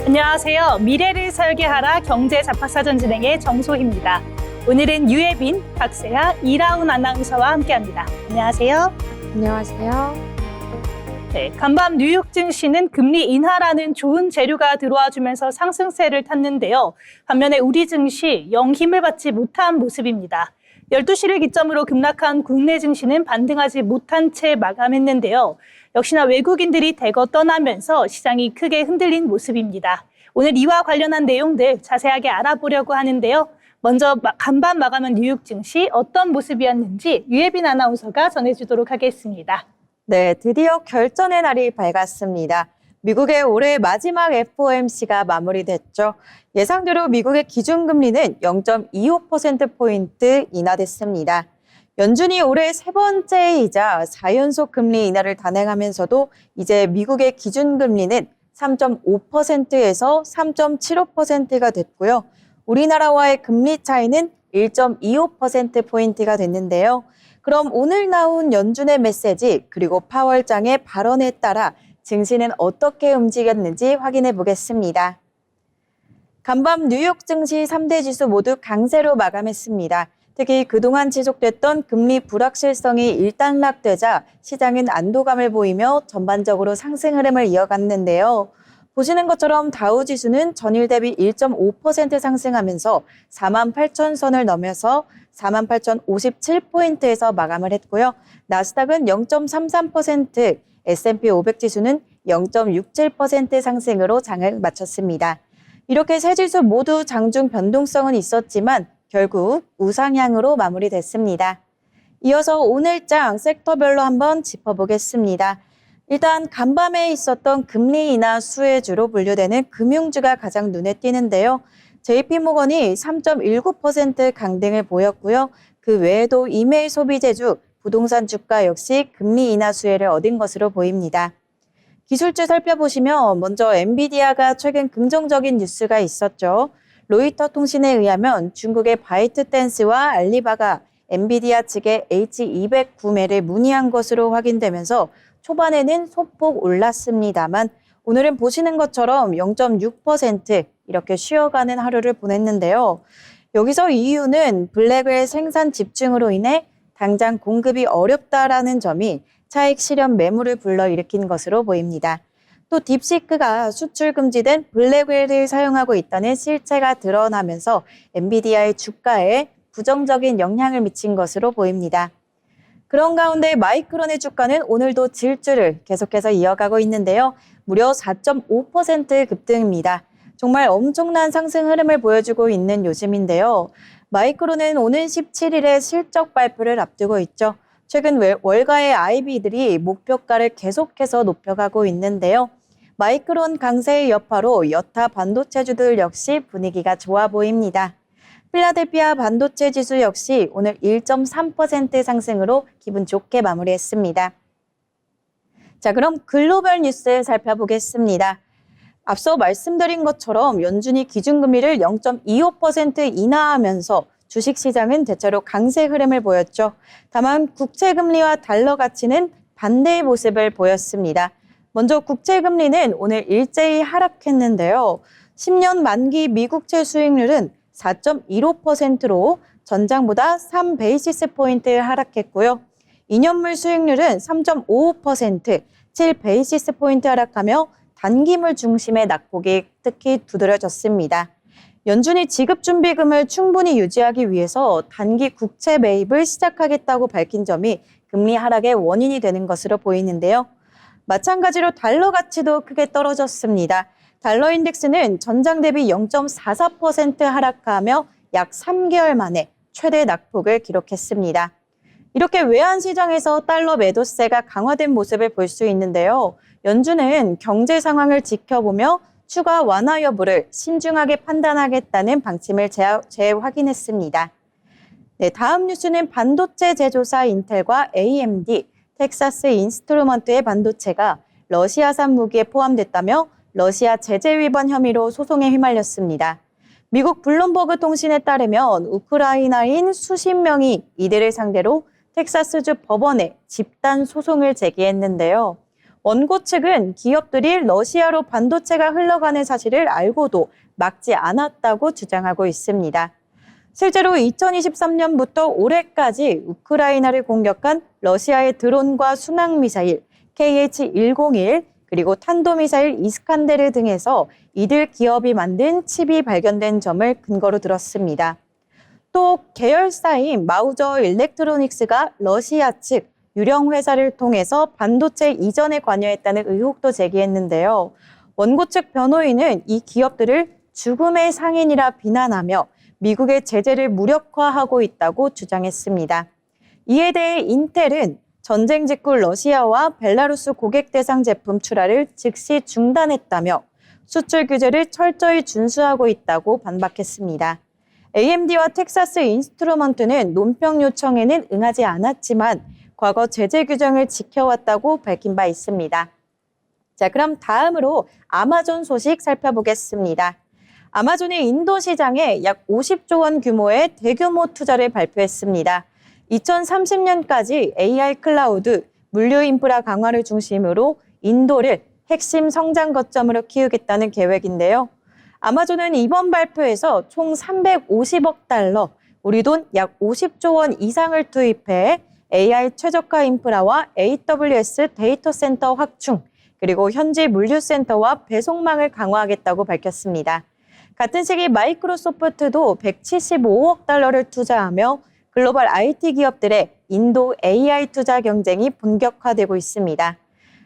안녕하세요. 미래를 설계하라 경제잡학사전 진행의 정소희입니다. 오늘은 유예빈, 박세아, 이라운 아나운서와 함께합니다. 안녕하세요. 안녕하세요. 네, 간밤 뉴욕 증시는 금리 인하라는 좋은 재료가 들어와 주면서 상승세를 탔는데요. 반면에 우리 증시 영 힘을 받지 못한 모습입니다. 12시를 기점으로 급락한 국내 증시는 반등하지 못한 채 마감했는데요. 역시나 외국인들이 대거 떠나면서 시장이 크게 흔들린 모습입니다. 오늘 이와 관련한 내용들 자세하게 알아보려고 하는데요. 먼저 간밤 마감한 뉴욕 증시 어떤 모습이었는지 유예빈 아나운서가 전해주도록 하겠습니다. 네, 드디어 결전의 날이 밝았습니다. 미국의 올해 마지막 FOMC가 마무리됐죠. 예상대로 미국의 기준금리는 0.25%포인트 인하됐습니다. 연준이 올해 세 번째이자 4연속 금리 인하를 단행하면서도 이제 미국의 기준금리는 3.5%에서 3.75%가 됐고요. 우리나라와의 금리 차이는 1.25%포인트가 됐는데요. 그럼 오늘 나온 연준의 메시지 그리고 파월장의 발언에 따라 증시는 어떻게 움직였는지 확인해 보겠습니다. 간밤 뉴욕 증시 3대 지수 모두 강세로 마감했습니다. 특히 그동안 지속됐던 금리 불확실성이 일단락되자 시장은 안도감을 보이며 전반적으로 상승 흐름을 이어갔는데요. 보시는 것처럼 다우지수는 전일 대비 1.5% 상승하면서 48,000선을 넘어서 48,057포인트에서 마감을 했고요. 나스닥은 0.33%, S&P 500지수는 0.67% 상승으로 장을 마쳤습니다. 이렇게 세 지수 모두 장중 변동성은 있었지만 결국 우상향으로 마무리됐습니다. 이어서 오늘장 섹터별로 한번 짚어보겠습니다. 일단 간밤에 있었던 금리 인하 수혜주로 분류되는 금융주가 가장 눈에 띄는데요. JP모건이 3.19% 강등을 보였고요. 그 외에도 이메일 소비재주, 부동산 주가 역시 금리 인하 수혜를 얻은 것으로 보입니다. 기술주 살펴보시면 먼저 엔비디아가 최근 긍정적인 뉴스가 있었죠. 로이터 통신에 의하면 중국의 바이트댄스와 알리바가 엔비디아 측의 H200 구매를 문의한 것으로 확인되면서 초반에는 소폭 올랐습니다만 오늘은 보시는 것처럼 0.6% 이렇게 쉬어가는 하루를 보냈는데요. 여기서 이유는 블랙웰 생산 집중으로 인해 당장 공급이 어렵다라는 점이 차익 실현 매물을 불러일으킨 것으로 보입니다. 또 딥시크가 수출 금지된 블랙웰을 사용하고 있다는 실체가 드러나면서 엔비디아의 주가에 부정적인 영향을 미친 것으로 보입니다. 그런 가운데 마이크론의 주가는 오늘도 질주를 계속해서 이어가고 있는데요. 무려 4.5% 급등입니다. 정말 엄청난 상승 흐름을 보여주고 있는 요즘인데요. 마이크론은 오는 17일에 실적 발표를 앞두고 있죠. 최근 월가의 IB들이 목표가를 계속해서 높여가고 있는데요. 마이크론 강세의 여파로 여타 반도체주들 역시 분위기가 좋아 보입니다. 필라델피아 반도체 지수 역시 오늘 1.3% 상승으로 기분 좋게 마무리했습니다. 자, 그럼 글로벌 뉴스 살펴보겠습니다. 앞서 말씀드린 것처럼 연준이 기준금리를 0.25% 인하하면서 주식시장은 대체로 강세 흐름을 보였죠. 다만 국채금리와 달러 가치는 반대의 모습을 보였습니다. 먼저 국채금리는 오늘 일제히 하락했는데요. 10년 만기 미국채 수익률은 4.15%로 전장보다 3베이시스 포인트 하락했고요. 2년물 수익률은 3.55%, 7베이시스 포인트 하락하며 단기물 중심의 낙폭이 특히 두드러졌습니다. 연준이 지급준비금을 충분히 유지하기 위해서 단기 국채 매입을 시작하겠다고 밝힌 점이 금리 하락의 원인이 되는 것으로 보이는데요. 마찬가지로 달러 가치도 크게 떨어졌습니다. 달러 인덱스는 전장 대비 0.44% 하락하며 약 3개월 만에 최대 낙폭을 기록했습니다. 이렇게 외환시장에서 달러 매도세가 강화된 모습을 볼 수 있는데요. 연준은 경제 상황을 지켜보며 추가 완화 여부를 신중하게 판단하겠다는 방침을 재확인했습니다. 네, 다음 뉴스는 반도체 제조사 인텔과 AMD, 텍사스 인스트루먼트의 반도체가 러시아산 무기에 포함됐다며 러시아 제재 위반 혐의로 소송에 휘말렸습니다. 미국 블룸버그 통신에 따르면 우크라이나인 수십 명이 이들을 상대로 텍사스주 법원에 집단 소송을 제기했는데요. 원고 측은 기업들이 러시아로 반도체가 흘러가는 사실을 알고도 막지 않았다고 주장하고 있습니다. 실제로 2023년부터 올해까지 우크라이나를 공격한 러시아의 드론과 순항미사일 KH-101 그리고 탄도미사일 이스칸데르 등에서 이들 기업이 만든 칩이 발견된 점을 근거로 들었습니다. 또 계열사인 마우저 일렉트로닉스가 러시아 측 유령 회사를 통해서 반도체 이전에 관여했다는 의혹도 제기했는데요. 원고 측 변호인은 이 기업들을 죽음의 상인이라 비난하며 미국의 제재를 무력화하고 있다고 주장했습니다. 이에 대해 인텔은 전쟁 직후 러시아와 벨라루스 고객 대상 제품 출하를 즉시 중단했다며 수출 규제를 철저히 준수하고 있다고 반박했습니다. AMD와 텍사스 인스트루먼트는 논평 요청에는 응하지 않았지만 과거 제재 규정을 지켜왔다고 밝힌 바 있습니다. 자, 그럼 다음으로 아마존 소식 살펴보겠습니다. 아마존이 인도 시장에 약 50조 원 규모의 대규모 투자를 발표했습니다. 2030년까지 AI 클라우드, 물류 인프라 강화를 중심으로 인도를 핵심 성장 거점으로 키우겠다는 계획인데요. 아마존은 이번 발표에서 총 350억 달러, 우리 돈 약 50조 원 이상을 투입해 AI 최적화 인프라와 AWS 데이터 센터 확충, 그리고 현지 물류센터와 배송망을 강화하겠다고 밝혔습니다. 같은 시기 마이크로소프트도 175억 달러를 투자하며 글로벌 IT 기업들의 인도 AI 투자 경쟁이 본격화되고 있습니다.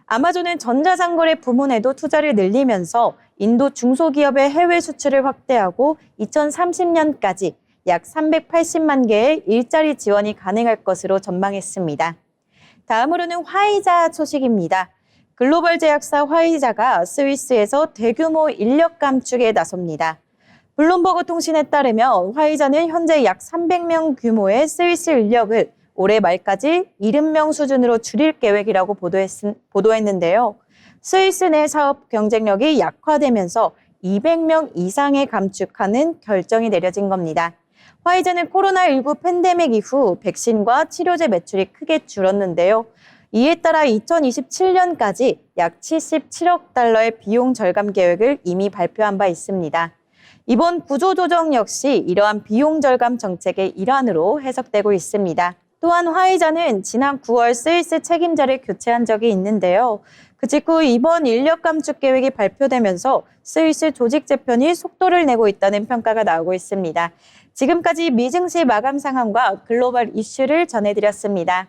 아마존은 전자상거래 부문에도 투자를 늘리면서 인도 중소기업의 해외 수출을 확대하고 2030년까지 약 380만 개의 일자리 지원이 가능할 것으로 전망했습니다. 다음으로는 화이자 소식입니다. 글로벌 제약사 화이자가 스위스에서 대규모 인력 감축에 나섭니다. 블룸버그 통신에 따르면 화이자는 현재 약 300명 규모의 스위스 인력을 올해 말까지 70명 수준으로 줄일 계획이라고 보도했는데요. 스위스 내 사업 경쟁력이 약화되면서 200명 이상의 감축하는 결정이 내려진 겁니다. 화이자는 코로나19 팬데믹 이후 백신과 치료제 매출이 크게 줄었는데요. 이에 따라 2027년까지 약 77억 달러의 비용 절감 계획을 이미 발표한 바 있습니다. 이번 구조조정 역시 이러한 비용 절감 정책의 일환으로 해석되고 있습니다. 또한 화이자는 지난 9월 스위스 책임자를 교체한 적이 있는데요. 그 직후 이번 인력 감축 계획이 발표되면서 스위스 조직 재편이 속도를 내고 있다는 평가가 나오고 있습니다. 지금까지 미증시 마감 상황과 글로벌 이슈를 전해드렸습니다.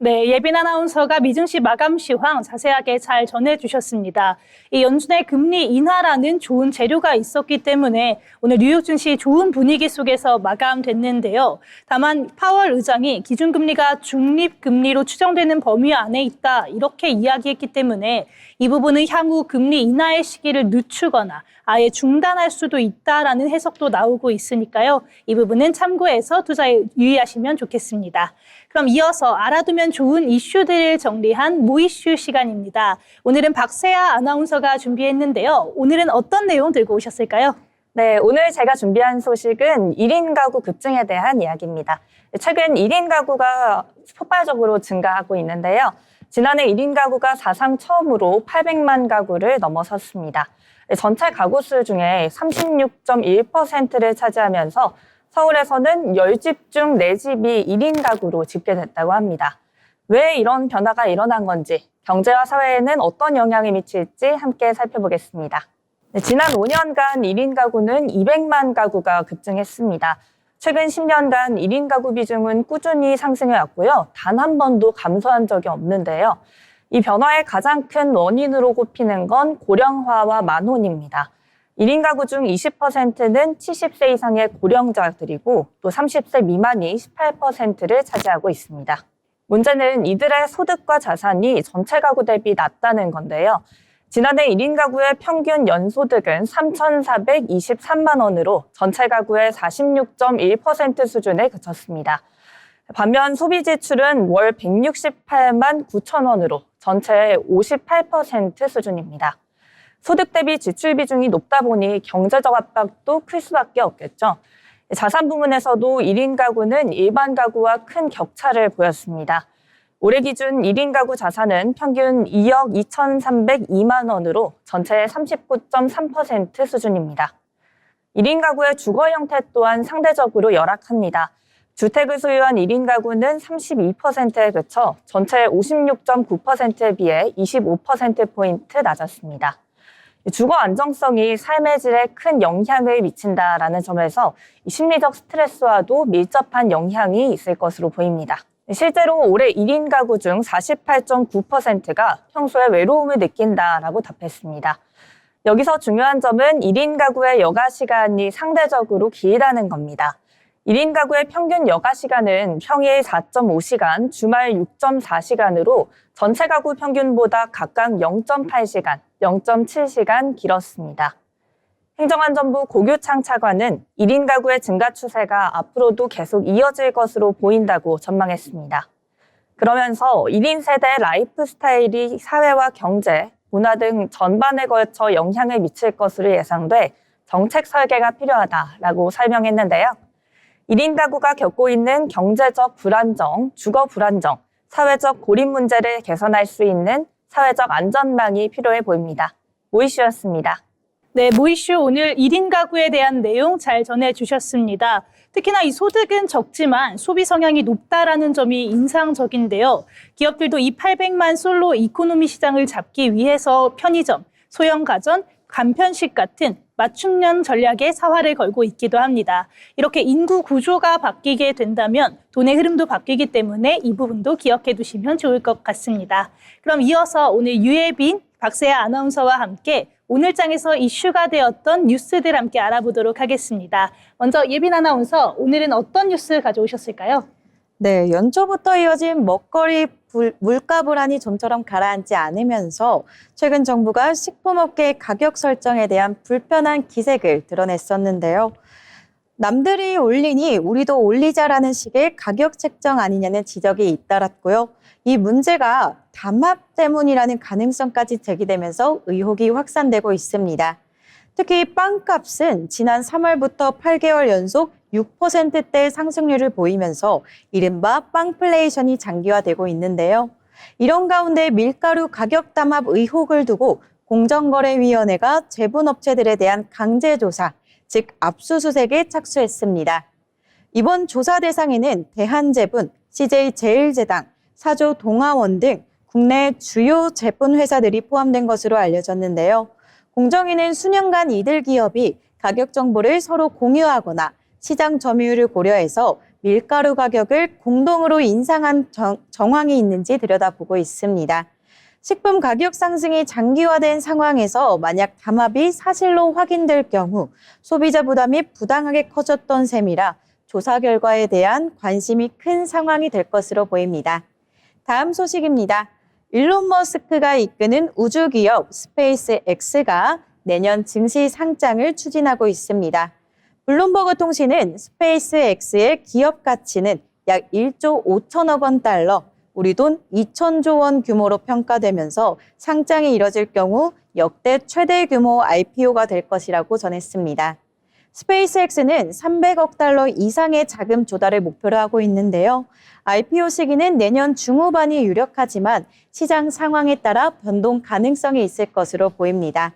네, 예빈 아나운서가 미증시 마감 시황 자세하게 잘 전해주셨습니다. 이 연준의 금리 인하라는 좋은 재료가 있었기 때문에 오늘 뉴욕 증시 좋은 분위기 속에서 마감됐는데요. 다만 파월 의장이 기준금리가 중립금리로 추정되는 범위 안에 있다 이렇게 이야기했기 때문에 이 부분은 향후 금리 인하의 시기를 늦추거나 아예 중단할 수도 있다라는 해석도 나오고 있으니까요. 이 부분은 참고해서 투자에 유의하시면 좋겠습니다. 그럼 이어서 알아두면 좋은 이슈들을 정리한 모이슈 시간입니다. 오늘은 박세아 아나운서가 준비했는데요. 오늘은 어떤 내용 들고 오셨을까요? 네, 오늘 제가 준비한 소식은 1인 가구 급증에 대한 이야기입니다. 최근 1인 가구가 폭발적으로 증가하고 있는데요. 지난해 1인 가구가 사상 처음으로 800만 가구를 넘어섰습니다. 전체 가구 수 중에 36.1%를 차지하면서 서울에서는 10집 중 4집이 1인 가구로 집계됐다고 합니다. 왜 이런 변화가 일어난 건지, 경제와 사회에는 어떤 영향을 미칠지 함께 살펴보겠습니다. 지난 5년간 1인 가구는 200만 가구가 급증했습니다. 최근 10년간 1인 가구 비중은 꾸준히 상승해왔고요. 단 한 번도 감소한 적이 없는데요. 이 변화의 가장 큰 원인으로 꼽히는 건 고령화와 만혼입니다. 1인 가구 중 20%는 70세 이상의 고령자들이고 또 30세 미만이 18%를 차지하고 있습니다. 문제는 이들의 소득과 자산이 전체 가구 대비 낮다는 건데요. 지난해 1인 가구의 평균 연소득은 3,423만 원으로 전체 가구의 46.1% 수준에 그쳤습니다. 반면 소비 지출은 월 168만 9천 원으로 전체의 58% 수준입니다. 소득 대비 지출 비중이 높다 보니 경제적 압박도 클 수밖에 없겠죠. 자산 부문에서도 1인 가구는 일반 가구와 큰 격차를 보였습니다. 올해 기준 1인 가구 자산은 평균 2억 2,302만 원으로 전체의 39.3% 수준입니다. 1인 가구의 주거 형태 또한 상대적으로 열악합니다. 주택을 소유한 1인 가구는 32%에 그쳐 전체의 56.9%에 비해 25%포인트 낮았습니다. 주거 안정성이 삶의 질에 큰 영향을 미친다라는 점에서 심리적 스트레스와도 밀접한 영향이 있을 것으로 보입니다. 실제로 올해 1인 가구 중 48.9%가 평소에 외로움을 느낀다라고 답했습니다. 여기서 중요한 점은 1인 가구의 여가 시간이 상대적으로 길다는 겁니다. 1인 가구의 평균 여가 시간은 평일 4.5시간, 주말 6.4시간으로 전체 가구 평균보다 각각 0.8시간, 0.7시간 길었습니다. 행정안전부 고규창 차관은 1인 가구의 증가 추세가 앞으로도 계속 이어질 것으로 보인다고 전망했습니다. 그러면서 1인 세대 라이프 스타일이 사회와 경제, 문화 등 전반에 걸쳐 영향을 미칠 것으로 예상돼 정책 설계가 필요하다라고 설명했는데요. 1인 가구가 겪고 있는 경제적 불안정, 주거 불안정, 사회적 고립 문제를 개선할 수 있는 사회적 안전망이 필요해 보입니다. 모이슈였습니다. 네, 모이슈 오늘 1인 가구에 대한 내용 잘 전해주셨습니다. 특히나 이 소득은 적지만 소비 성향이 높다라는 점이 인상적인데요. 기업들도 이 800만 솔로 이코노미 시장을 잡기 위해서 편의점, 소형 가전, 간편식 같은 맞춤형 전략에 사활을 걸고 있기도 합니다. 이렇게 인구 구조가 바뀌게 된다면 돈의 흐름도 바뀌기 때문에 이 부분도 기억해 두시면 좋을 것 같습니다. 그럼 이어서 오늘 유예빈, 박세아 아나운서와 함께 오늘 장에서 이슈가 되었던 뉴스들 함께 알아보도록 하겠습니다. 먼저 예빈 아나운서, 오늘은 어떤 뉴스 가져오셨을까요? 네, 연초부터 이어진 먹거리 물가 불안이 좀처럼 가라앉지 않으면서 최근 정부가 식품업계 가격 설정에 대한 불편한 기색을 드러냈었는데요. 남들이 올리니 우리도 올리자라는 식의 가격 책정 아니냐는 지적이 잇따랐고요. 이 문제가 담합 때문이라는 가능성까지 제기되면서 의혹이 확산되고 있습니다. 특히 빵값은 지난 3월부터 8개월 연속 6%대 상승률을 보이면서 이른바 빵플레이션이 장기화되고 있는데요. 이런 가운데 밀가루 가격 담합 의혹을 두고 공정거래위원회가 제분업체들에 대한 강제조사, 즉 압수수색에 착수했습니다. 이번 조사 대상에는 대한제분, CJ제일제당, 사조 동아원 등 국내 주요 제품 회사들이 포함된 것으로 알려졌는데요. 공정위는 수년간 이들 기업이 가격 정보를 서로 공유하거나 시장 점유율을 고려해서 밀가루 가격을 공동으로 인상한 정황이 있는지 들여다보고 있습니다. 식품 가격 상승이 장기화된 상황에서 만약 담합이 사실로 확인될 경우 소비자 부담이 부당하게 커졌던 셈이라 조사 결과에 대한 관심이 큰 상황이 될 것으로 보입니다. 다음 소식입니다. 일론 머스크가 이끄는 우주기업 스페이스X가 내년 증시 상장을 추진하고 있습니다. 블룸버그 통신은 스페이스X의 기업 가치는 약 1조 5천억 원 달러, 우리 돈 2천조 원 규모로 평가되면서 상장이 이뤄질 경우 역대 최대 규모 IPO가 될 것이라고 전했습니다. 스페이스X는 300억 달러 이상의 자금 조달을 목표로 하고 있는데요. IPO 시기는 내년 중후반이 유력하지만 시장 상황에 따라 변동 가능성이 있을 것으로 보입니다.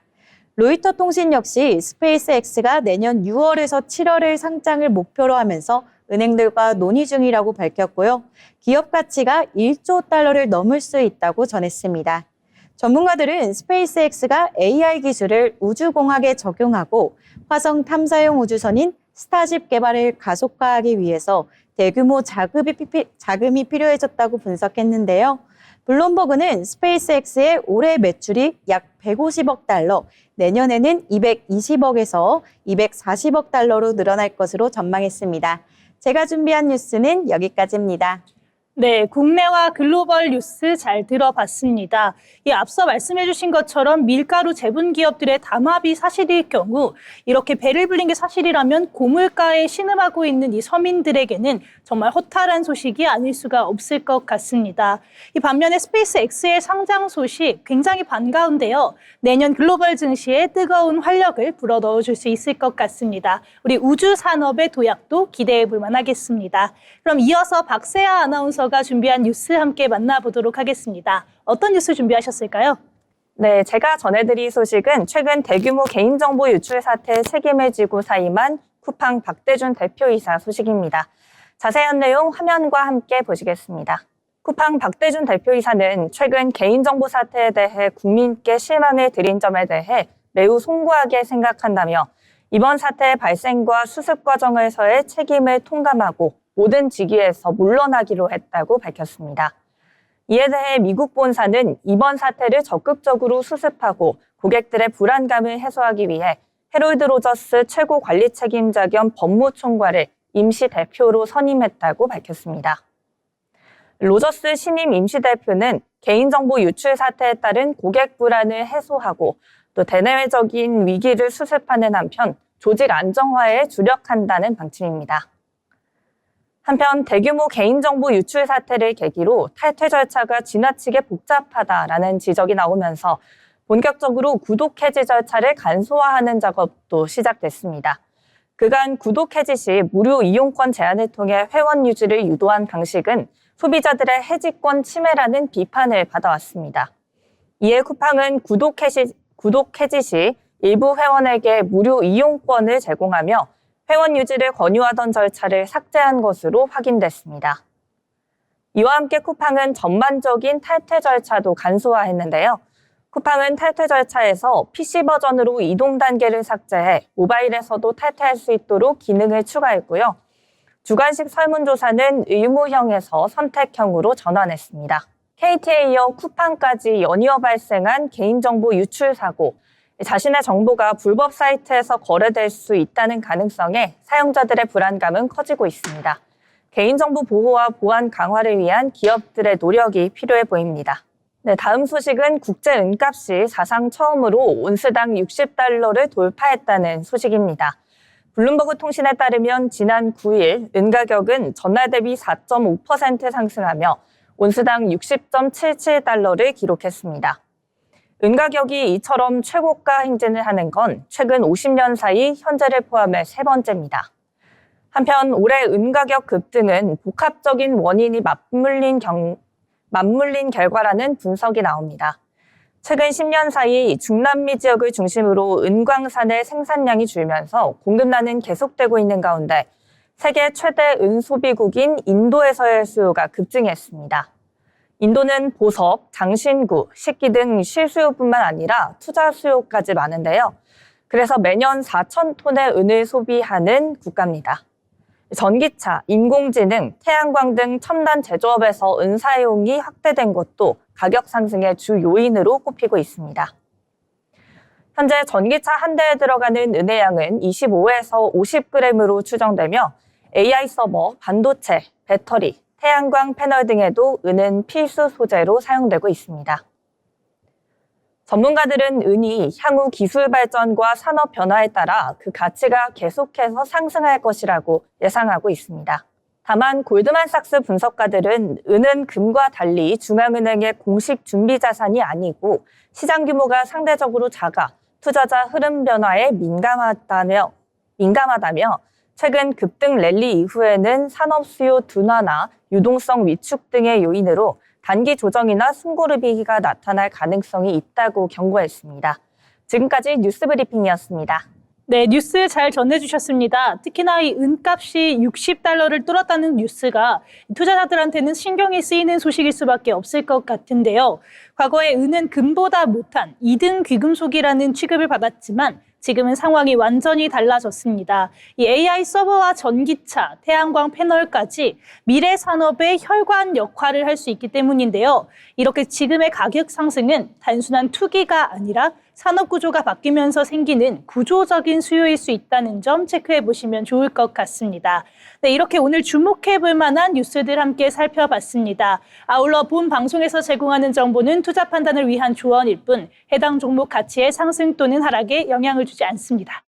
로이터 통신 역시 스페이스X가 내년 6월에서 7월을 상장을 목표로 하면서 은행들과 논의 중이라고 밝혔고요. 기업 가치가 1조 달러를 넘을 수 있다고 전했습니다. 전문가들은 스페이스X가 AI 기술을 우주공학에 적용하고 화성 탐사용 우주선인 스타쉽 개발을 가속화하기 위해서 대규모 자금이 필요해졌다고 분석했는데요. 블룸버그는 스페이스X의 올해 매출이 약 150억 달러, 내년에는 220억에서 240억 달러로 늘어날 것으로 전망했습니다. 제가 준비한 뉴스는 여기까지입니다. 네, 국내와 글로벌 뉴스 잘 들어봤습니다. 앞서 말씀해 주신 것처럼 밀가루 제분 기업들의 담합이 사실일 경우 이렇게 배를 불린 게 사실이라면 고물가에 신음하고 있는 이 서민들에게는 정말 허탈한 소식이 아닐 수가 없을 것 같습니다. 이 반면에 스페이스X의 상장 소식 굉장히 반가운데요. 내년 글로벌 증시에 뜨거운 활력을 불어넣어 줄 수 있을 것 같습니다. 우리 우주 산업의 도약도 기대해 볼 만하겠습니다. 그럼 이어서 박세아 아나운서 아나운서가 준비한 뉴스 함께 만나보도록 하겠습니다. 어떤 뉴스 준비하셨을까요? 네, 제가 전해드릴 소식은 최근 대규모 개인정보 유출 사태에 책임을 지고 사임한 쿠팡 박대준 대표이사 소식입니다. 자세한 내용 화면과 함께 보시겠습니다. 쿠팡 박대준 대표이사는 최근 개인정보 사태에 대해 국민께 실망을 드린 점에 대해 매우 송구하게 생각한다며 이번 사태의 발생과 수습 과정에서의 책임을 통감하고 모든 직위에서 물러나기로 했다고 밝혔습니다. 이에 대해 미국 본사는 이번 사태를 적극적으로 수습하고 고객들의 불안감을 해소하기 위해 해롤드 로저스 최고 관리 책임자 겸 법무총괄을 임시 대표로 선임했다고 밝혔습니다. 로저스 신임 임시 대표는 개인정보 유출 사태에 따른 고객 불안을 해소하고 또 대내외적인 위기를 수습하는 한편 조직 안정화에 주력한다는 방침입니다. 한편 대규모 개인정보 유출 사태를 계기로 탈퇴 절차가 지나치게 복잡하다라는 지적이 나오면서 본격적으로 구독 해지 절차를 간소화하는 작업도 시작됐습니다. 그간 구독 해지 시 무료 이용권 제한을 통해 회원 유지를 유도한 방식은 소비자들의 해지권 침해라는 비판을 받아왔습니다. 이에 쿠팡은 구독 해지 시 일부 회원에게 무료 이용권을 제공하며 회원 유지를 권유하던 절차를 삭제한 것으로 확인됐습니다. 이와 함께 쿠팡은 전반적인 탈퇴 절차도 간소화했는데요. 쿠팡은 탈퇴 절차에서 PC 버전으로 이동 단계를 삭제해 모바일에서도 탈퇴할 수 있도록 기능을 추가했고요. 주관식 설문조사는 의무형에서 선택형으로 전환했습니다. KT에 이어 쿠팡까지 연이어 발생한 개인정보 유출 사고, 자신의 정보가 불법 사이트에서 거래될 수 있다는 가능성에 사용자들의 불안감은 커지고 있습니다. 개인정보 보호와 보안 강화를 위한 기업들의 노력이 필요해 보입니다. 네, 다음 소식은 국제 은값이 사상 처음으로 온스당 60달러를 돌파했다는 소식입니다. 블룸버그 통신에 따르면 지난 9일 은 가격은 전날 대비 4.5% 상승하며 온스당 60.77달러를 기록했습니다. 은 가격이 이처럼 최고가 행진을 하는 건 최근 50년 사이 현재를 포함해 세 번째입니다. 한편 올해 은 가격 급등은 복합적인 원인이 맞물린 결과라는 분석이 나옵니다. 최근 10년 사이 중남미 지역을 중심으로 은광산의 생산량이 줄면서 공급난은 계속되고 있는 가운데 세계 최대 은 소비국인 인도에서의 수요가 급증했습니다. 인도는 보석, 장신구, 식기 등 실수요뿐만 아니라 투자 수요까지 많은데요. 그래서 매년 4,000톤의 은을 소비하는 국가입니다. 전기차, 인공지능, 태양광 등 첨단 제조업에서 은 사용이 확대된 것도 가격 상승의 주 요인으로 꼽히고 있습니다. 현재 전기차 한 대에 들어가는 은의 양은 25에서 50g으로 추정되며 AI 서버, 반도체, 배터리, 태양광 패널 등에도 은은 필수 소재로 사용되고 있습니다. 전문가들은 은이 향후 기술 발전과 산업 변화에 따라 그 가치가 계속해서 상승할 것이라고 예상하고 있습니다. 다만 골드만삭스 분석가들은 은은 금과 달리 중앙은행의 공식 준비 자산이 아니고 시장 규모가 상대적으로 작아 투자자 흐름 변화에 민감하다며 최근 급등 랠리 이후에는 산업 수요 둔화나 유동성 위축 등의 요인으로 단기 조정이나 숨고르기가 나타날 가능성이 있다고 경고했습니다. 지금까지 뉴스 브리핑이었습니다. 네, 뉴스 잘 전해주셨습니다. 특히나 이 은값이 60달러를 뚫었다는 뉴스가 투자자들한테는 신경이 쓰이는 소식일 수밖에 없을 것 같은데요. 과거에 은은 금보다 못한 2등 귀금속이라는 취급을 받았지만 지금은 상황이 완전히 달라졌습니다. 이 AI 서버와 전기차, 태양광 패널까지 미래 산업의 혈관 역할을 할 수 있기 때문인데요. 이렇게 지금의 가격 상승은 단순한 투기가 아니라 산업 구조가 바뀌면서 생기는 구조적인 수요일 수 있다는 점 체크해 보시면 좋을 것 같습니다. 네, 이렇게 오늘 주목해 볼 만한 뉴스들 함께 살펴봤습니다. 아울러 본 방송에서 제공하는 정보는 투자 판단을 위한 조언일 뿐 해당 종목 가치의 상승 또는 하락에 영향을 주지 않습니다.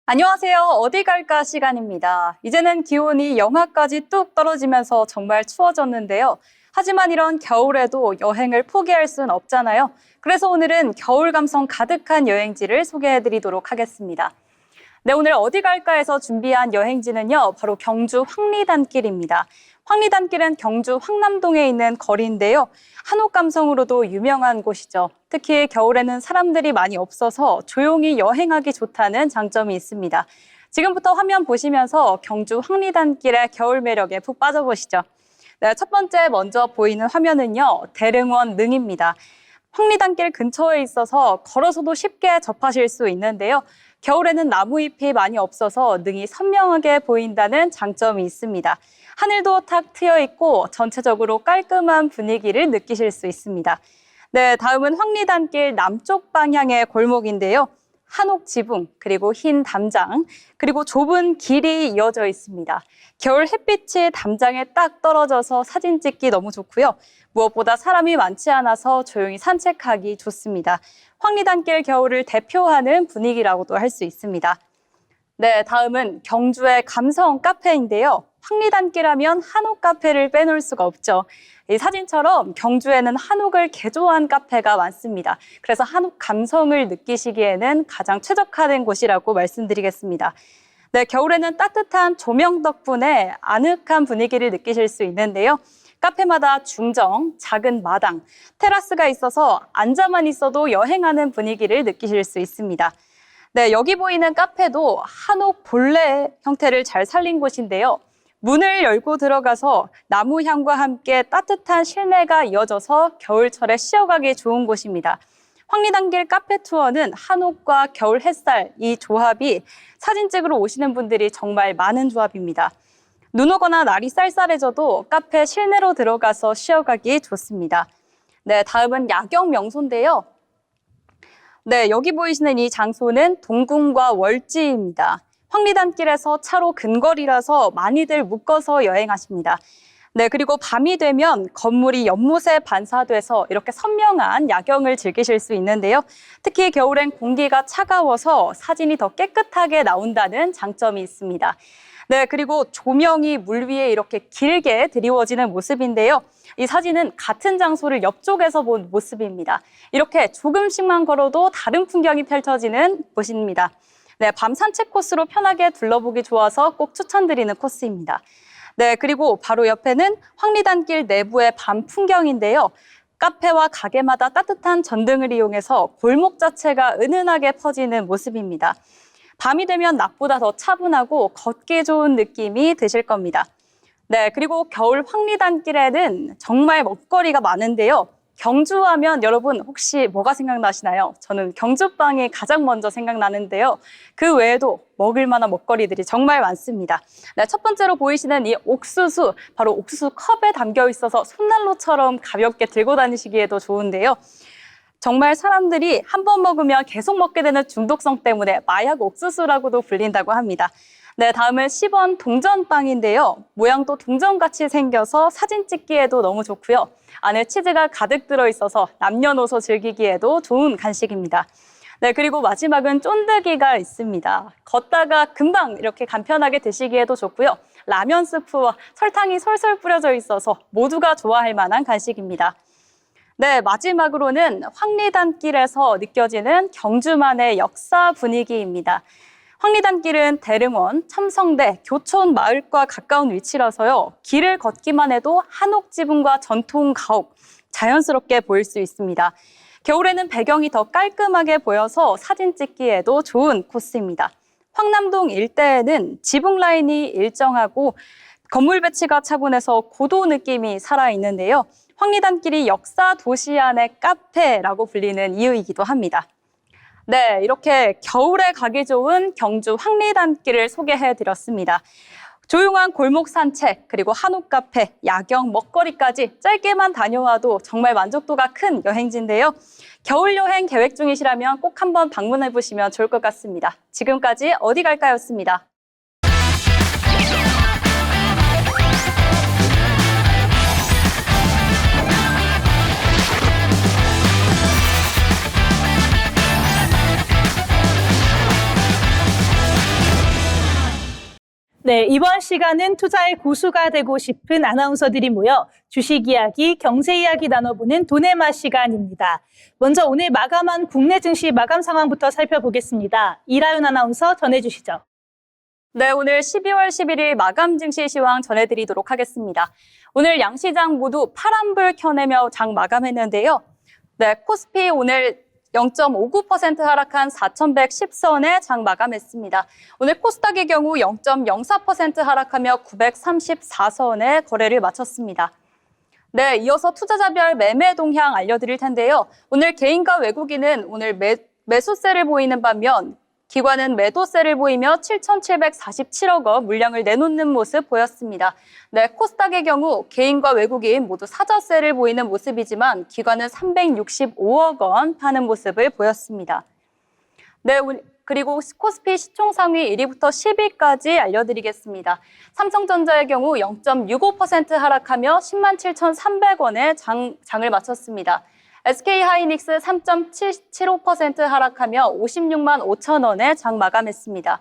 안녕하세요. 어디 갈까 시간입니다. 이제는 기온이 영하까지 뚝 떨어지면서 정말 추워졌는데요. 하지만 이런 겨울에도 여행을 포기할 수는 없잖아요. 그래서 오늘은 겨울 감성 가득한 여행지를 소개해드리도록 하겠습니다. 네, 오늘 어디 갈까에서 준비한 여행지는요, 바로 경주 황리단길입니다. 황리단길은 경주 황남동에 있는 거리인데요. 한옥 감성으로도 유명한 곳이죠. 특히 겨울에는 사람들이 많이 없어서 조용히 여행하기 좋다는 장점이 있습니다. 지금부터 화면 보시면서 경주 황리단길의 겨울 매력에 푹 빠져보시죠. 네, 첫 번째 먼저 보이는 화면은요, 대릉원 능입니다. 황리단길 근처에 있어서 걸어서도 쉽게 접하실 수 있는데요. 겨울에는 나무잎이 많이 없어서 능이 선명하게 보인다는 장점이 있습니다. 하늘도 탁 트여 있고 전체적으로 깔끔한 분위기를 느끼실 수 있습니다. 네, 다음은 황리단길 남쪽 방향의 골목인데요. 한옥 지붕, 그리고 흰 담장, 그리고 좁은 길이 이어져 있습니다. 겨울 햇빛이 담장에 딱 떨어져서 사진 찍기 너무 좋고요. 무엇보다 사람이 많지 않아서 조용히 산책하기 좋습니다. 황리단길 겨울을 대표하는 분위기라고도 할 수 있습니다. 네, 다음은 경주의 감성 카페인데요. 황리단길 하면 한옥 카페를 빼놓을 수가 없죠. 이 사진처럼 경주에는 한옥을 개조한 카페가 많습니다. 그래서 한옥 감성을 느끼시기에는 가장 최적화된 곳이라고 말씀드리겠습니다. 네, 겨울에는 따뜻한 조명 덕분에 아늑한 분위기를 느끼실 수 있는데요. 카페마다 중정, 작은 마당, 테라스가 있어서 앉아만 있어도 여행하는 분위기를 느끼실 수 있습니다. 네, 여기 보이는 카페도 한옥 본래 형태를 잘 살린 곳인데요. 문을 열고 들어가서 나무 향과 함께 따뜻한 실내가 이어져서 겨울철에 쉬어가기 좋은 곳입니다. 황리단길 카페 투어는 한옥과 겨울 햇살, 이 조합이 사진 찍으러 오시는 분들이 정말 많은 조합입니다. 눈 오거나 날이 쌀쌀해져도 카페 실내로 들어가서 쉬어가기 좋습니다. 네, 다음은 야경 명소인데요. 네, 여기 보이시는 이 장소는 동궁과 월지입니다. 황리단길에서 차로 근거리라서 많이들 묶어서 여행하십니다. 네, 그리고 밤이 되면 건물이 연못에 반사돼서 이렇게 선명한 야경을 즐기실 수 있는데요. 특히 겨울엔 공기가 차가워서 사진이 더 깨끗하게 나온다는 장점이 있습니다. 네, 그리고 조명이 물 위에 이렇게 길게 드리워지는 모습인데요. 이 사진은 같은 장소를 옆쪽에서 본 모습입니다. 이렇게 조금씩만 걸어도 다른 풍경이 펼쳐지는 곳입니다. 네, 밤 산책 코스로 편하게 둘러보기 좋아서 꼭 추천드리는 코스입니다. 네, 그리고 바로 옆에는 황리단길 내부의 밤 풍경인데요. 카페와 가게마다 따뜻한 전등을 이용해서 골목 자체가 은은하게 퍼지는 모습입니다. 밤이 되면 낮보다 더 차분하고 걷기 좋은 느낌이 드실 겁니다. 네, 그리고 겨울 황리단길에는 정말 먹거리가 많은데요. 경주하면 여러분 혹시 뭐가 생각나시나요? 저는 경주빵이 가장 먼저 생각나는데요. 그 외에도 먹을 만한 먹거리들이 정말 많습니다. 네, 첫 번째로 보이시는 이 옥수수, 바로 옥수수 컵에 담겨 있어서 손난로처럼 가볍게 들고 다니시기에도 좋은데요. 정말 사람들이 한 번 먹으면 계속 먹게 되는 중독성 때문에 마약 옥수수라고도 불린다고 합니다. 네, 다음은 10원 동전빵인데요. 모양도 동전같이 생겨서 사진 찍기에도 너무 좋고요. 안에 치즈가 가득 들어있어서 남녀노소 즐기기에도 좋은 간식입니다. 네, 그리고 마지막은 쫀득이가 있습니다. 걷다가 금방 이렇게 간편하게 드시기에도 좋고요. 라면 스프와 설탕이 솔솔 뿌려져 있어서 모두가 좋아할 만한 간식입니다. 네, 마지막으로는 황리단길에서 느껴지는 경주만의 역사 분위기입니다. 황리단길은 대릉원, 첨성대, 교촌 마을과 가까운 위치라서요. 길을 걷기만 해도 한옥 지붕과 전통 가옥, 자연스럽게 보일 수 있습니다. 겨울에는 배경이 더 깔끔하게 보여서 사진 찍기에도 좋은 코스입니다. 황남동 일대에는 지붕 라인이 일정하고 건물 배치가 차분해서 고도 느낌이 살아있는데요. 황리단길이 역사 도시 안의 카페라고 불리는 이유이기도 합니다. 네, 이렇게 겨울에 가기 좋은 경주 황리단길을 소개해드렸습니다. 조용한 골목 산책, 그리고 한옥 카페, 야경, 먹거리까지 짧게만 다녀와도 정말 만족도가 큰 여행지인데요. 겨울 여행 계획 중이시라면 꼭 한번 방문해보시면 좋을 것 같습니다. 지금까지 어디 갈까였습니다. 네, 이번 시간은 투자의 고수가 되고 싶은 아나운서들이 모여 주식 이야기, 경제 이야기 나눠보는 돈의 맛 시간입니다. 먼저 오늘 마감한 국내 증시 마감 상황부터 살펴보겠습니다. 이라윤 아나운서 전해주시죠. 네, 오늘 12월 11일 마감 증시 시황 전해드리도록 하겠습니다. 오늘 양시장 모두 파란불 켜내며 장 마감했는데요. 네, 코스피 오늘 0.59% 하락한 4,110선에 장 마감했습니다. 오늘 코스닥의 경우 0.04% 하락하며 934선에 거래를 마쳤습니다. 네, 이어서 투자자별 매매 동향 알려드릴 텐데요. 오늘 개인과 외국인은 오늘 매수세를 보이는 반면 기관은 매도세를 보이며 7,747억 원 물량을 내놓는 모습 보였습니다. 네, 코스닥의 경우 개인과 외국인 모두 사자세를 보이는 모습이지만 기관은 365억 원 파는 모습을 보였습니다. 네, 그리고 코스피 시총상위 1위부터 10위까지 알려드리겠습니다. 삼성전자의 경우 0.65% 하락하며 107,300원에 장을 마쳤습니다. SK하이닉스 3.75% 하락하며 56만 5천 원에 장 마감했습니다.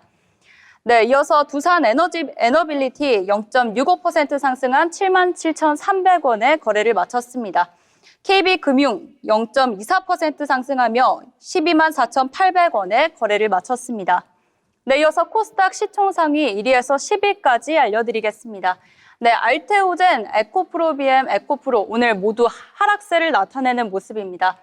네, 이어서 두산 에너빌리티 0.65% 상승한 7만 7,300원에 거래를 마쳤습니다. KB금융 0.24% 상승하며 12만 4,800원에 거래를 마쳤습니다. 네, 이어서 코스닥 시총상위 1위에서 10위까지 알려드리겠습니다. 네, 알테오젠, 에코프로비엠, 에코프로 오늘 모두 하락세를 나타내는 모습입니다.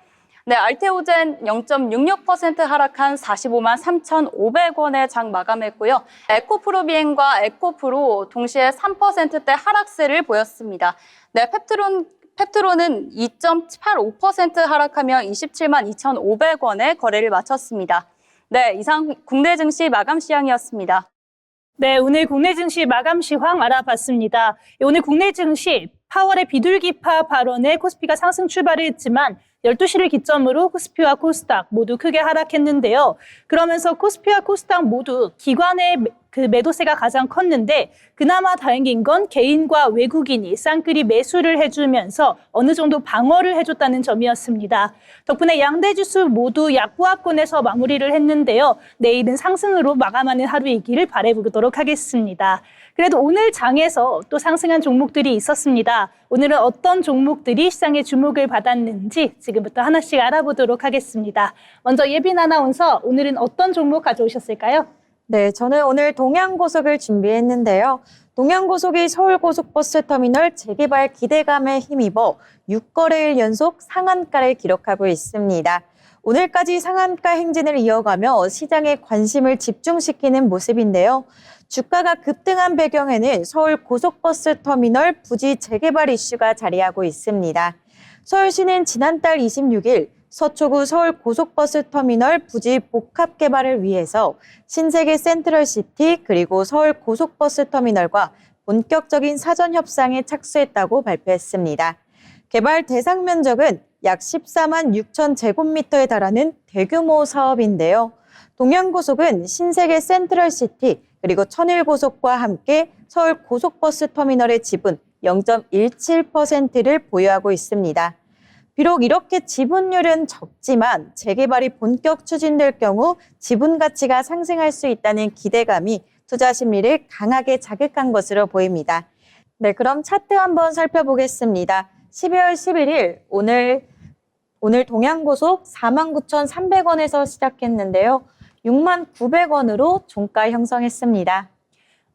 네, 알테오젠 0.66% 하락한 45만 3,500원에 장 마감했고요. 에코프로비엠과 에코프로 동시에 3%대 하락세를 보였습니다. 네, 펩트론은 2.85% 하락하며 27만 2,500원에 거래를 마쳤습니다. 네, 이상 국내 증시 마감 시황이었습니다. 네, 오늘 국내 증시 마감 시황 알아봤습니다. 오늘 국내 증시 파월의 비둘기파 발언에 코스피가 상승 출발을 했지만 12시를 기점으로 코스피와 코스닥 모두 크게 하락했는데요. 그러면서 코스피와 코스닥 모두 기관의 매도세가 가장 컸는데 그나마 다행인 건 개인과 외국인이 쌍끌이 매수를 해주면서 어느 정도 방어를 해줬다는 점이었습니다. 덕분에 양대 지수 모두 약보합권에서 마무리를 했는데요. 내일은 상승으로 마감하는 하루이기를 바라보도록 하겠습니다. 그래도 오늘 장에서 또 상승한 종목들이 있었습니다. 오늘은 어떤 종목들이 시장의 주목을 받았는지 지금부터 하나씩 알아보도록 하겠습니다. 먼저 예빈 아나운서, 오늘은 어떤 종목 가져오셨을까요? 네, 저는 오늘 동양고속을 준비했는데요. 동양고속이 서울고속버스터미널 재개발 기대감에 힘입어 6거래일 연속 상한가를 기록하고 있습니다. 오늘까지 상한가 행진을 이어가며 시장에 관심을 집중시키는 모습인데요. 주가가 급등한 배경에는 서울고속버스터미널 부지 재개발 이슈가 자리하고 있습니다. 서울시는 지난달 26일 서초구 서울고속버스터미널 부지 복합 개발을 위해서 신세계 센트럴시티 그리고 서울고속버스터미널과 본격적인 사전 협상에 착수했다고 발표했습니다. 개발 대상 면적은 약 14만 6천 제곱미터에 달하는 대규모 사업인데요. 동양고속은 신세계 센트럴시티 그리고 천일고속과 함께 서울고속버스터미널의 지분 0.17%를 보유하고 있습니다. 비록 이렇게 지분율은 적지만 재개발이 본격 추진될 경우 지분 가치가 상승할 수 있다는 기대감이 투자 심리를 강하게 자극한 것으로 보입니다. 네, 그럼 차트 한번 살펴보겠습니다. 12월 11일 오늘 동양고속 49,300원에서 시작했는데요. 69,900원으로 종가 형성했습니다.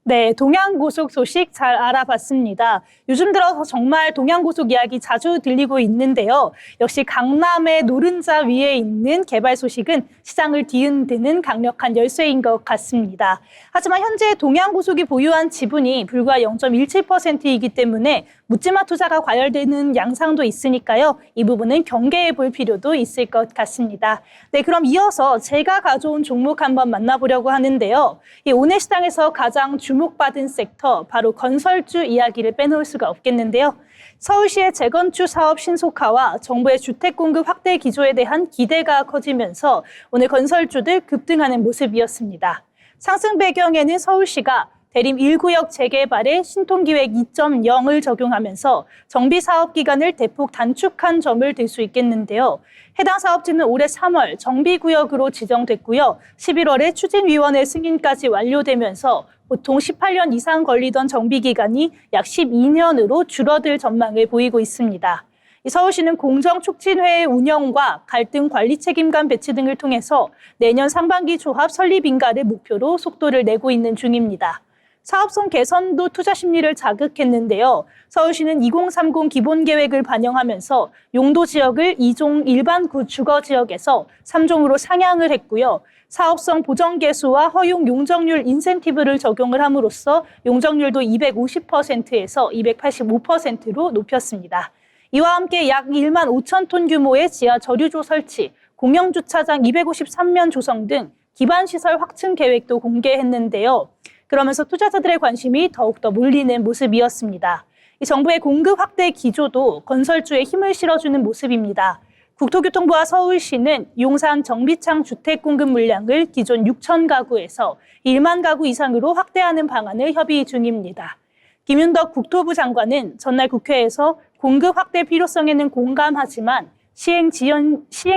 네, 동양고속 소식 잘 알아봤습니다. 요즘 들어서 정말 동양고속 이야기 자주 들리고 있는데요. 역시 강남의 노른자 위에 있는 개발 소식은 시장을 뒤흔드는 강력한 열쇠인 것 같습니다. 하지만 현재 동양고속이 보유한 지분이 불과 0.17%이기 때문에 묻지마 투자가 과열되는 양상도 있으니까요. 이 부분은 경계해 볼 필요도 있을 것 같습니다. 네, 그럼 이어서 제가 가져온 종목 한번 만나보려고 하는데요. 오늘 시장에서 가장 주목받은 섹터, 바로 건설주 이야기를 빼놓을 수가 없겠는데요. 서울시의 재건축 사업 신속화와 정부의 주택 공급 확대 기조에 대한 기대가 커지면서 오늘 건설주들 급등하는 모습이었습니다. 상승 배경에는 서울시가 대림 1구역 재개발에 신통기획 2.0을 적용하면서 정비사업 기간을 대폭 단축한 점을 들 수 있겠는데요. 해당 사업지는 올해 3월 정비구역으로 지정됐고요. 11월에 추진위원회 승인까지 완료되면서 보통 18년 이상 걸리던 정비 기간이 약 12년으로 줄어들 전망을 보이고 있습니다. 서울시는 공정촉진회의 운영과 갈등 관리 책임관 배치 등을 통해서 내년 상반기 조합 설립 인가를 목표로 속도를 내고 있는 중입니다. 사업성 개선도 투자 심리를 자극했는데요. 서울시는 2030 기본계획을 반영하면서 용도 지역을 2종 일반 주거지역에서 3종으로 상향을 했고요. 사업성 보정 개수와 허용 용적률 인센티브를 적용을 함으로써 용적률도 250%에서 285%로 높였습니다. 이와 함께 약 1만 5천 톤 규모의 지하 저류조 설치, 공영주차장 253면 조성 등 기반시설 확충 계획도 공개했는데요. 그러면서 투자자들의 관심이 더욱더 몰리는 모습이었습니다. 이 정부의 공급 확대 기조도 건설주에 힘을 실어주는 모습입니다. 국토교통부와 서울시는 용산 정비창 주택 공급 물량을 기존 6천 가구에서 1만 가구 이상으로 확대하는 방안을 협의 중입니다. 김윤덕 국토부 장관은 전날 국회에서 공급 확대 필요성에는 공감하지만 시행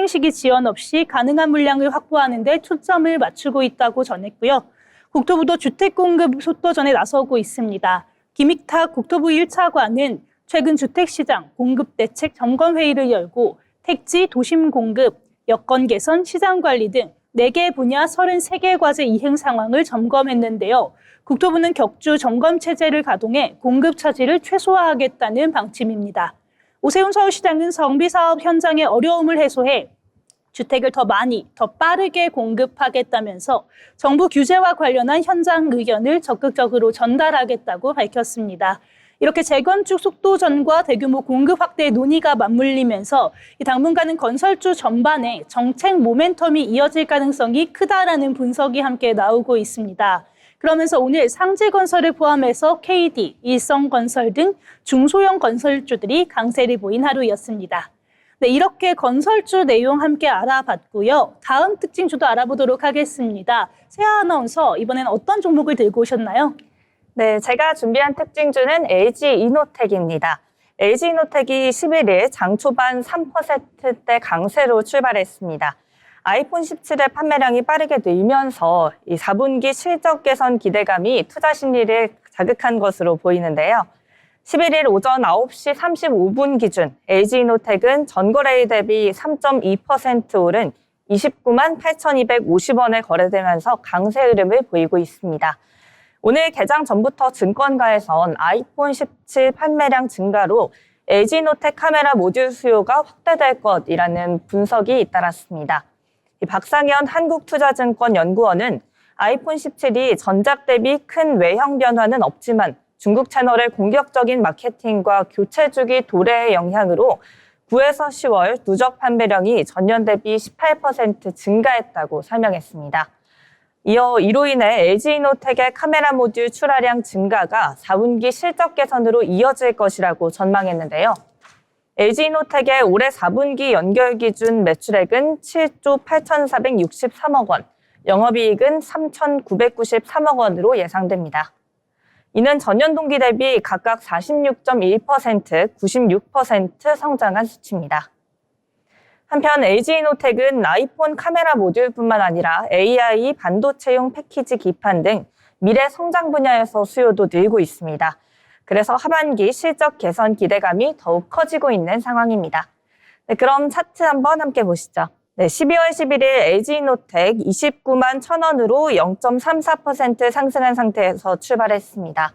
시기 지연 없이 가능한 물량을 확보하는 데 초점을 맞추고 있다고 전했고요. 국토부도 주택 공급 속도전에 나서고 있습니다. 김익탁 국토부 1차관은 최근 주택시장 공급 대책 점검회의를 열고 택지, 도심 공급, 여건 개선, 시장 관리 등 4개 분야 33개 과제 이행 상황을 점검했는데요. 국토부는 격주 점검 체제를 가동해 공급 차질을 최소화하겠다는 방침입니다. 오세훈 서울시장은 정비사업 현장의 어려움을 해소해 주택을 더 많이, 더 빠르게 공급하겠다면서 정부 규제와 관련한 현장 의견을 적극적으로 전달하겠다고 밝혔습니다. 이렇게 재건축 속도전과 대규모 공급 확대 논의가 맞물리면서 당분간은 건설주 전반에 정책 모멘텀이 이어질 가능성이 크다라는 분석이 함께 나오고 있습니다. 그러면서 오늘 상지건설을 포함해서 KD, 일성건설 등 중소형 건설주들이 강세를 보인 하루였습니다. 네, 이렇게 건설주 내용 함께 알아봤고요. 다음 특징주도 알아보도록 하겠습니다. 세아 아나운서, 이번엔 어떤 종목을 들고 오셨나요? 네, 제가 준비한 특징주는 LG이노텍입니다. LG이노텍이 11일 장 초반 3%대 강세로 출발했습니다. 아이폰 17의 판매량이 빠르게 늘면서 이 4분기 실적 개선 기대감이 투자 심리를 자극한 것으로 보이는데요. 11일 오전 9시 35분 기준 LG이노텍은 전거래일 대비 3.2% 오른 29만 8,250원에 거래되면서 강세 흐름을 보이고 있습니다. 오늘 개장 전부터 증권가에선 아이폰 17 판매량 증가로 LG이노텍 카메라 모듈 수요가 확대될 것이라는 분석이 잇따랐습니다. 박상현 한국투자증권 연구원은 아이폰 17이 전작 대비 큰 외형 변화는 없지만 중국 채널의 공격적인 마케팅과 교체 주기 도래의 영향으로 9에서 10월 누적 판매량이 전년 대비 18% 증가했다고 설명했습니다. 이로 인해 LG이노텍의 카메라 모듈 출하량 증가가 4분기 실적 개선으로 이어질 것이라고 전망했는데요. LG이노텍의 올해 4분기 연결 기준 매출액은 7조 8,463억 원, 영업이익은 3,993억 원으로 예상됩니다. 이는 전년 동기 대비 각각 46.1%, 96% 성장한 수치입니다. 한편 LG이노텍은 아이폰 카메라 모듈뿐만 아니라 AI 반도체용 패키지 기판 등 미래 성장 분야에서 수요도 늘고 있습니다. 그래서 하반기 실적 개선 기대감이 더욱 커지고 있는 상황입니다. 네, 그럼 차트 한번 함께 보시죠. 네, 12월 11일 LG이노텍 29만 1,000원으로 0.34% 상승한 상태에서 출발했습니다.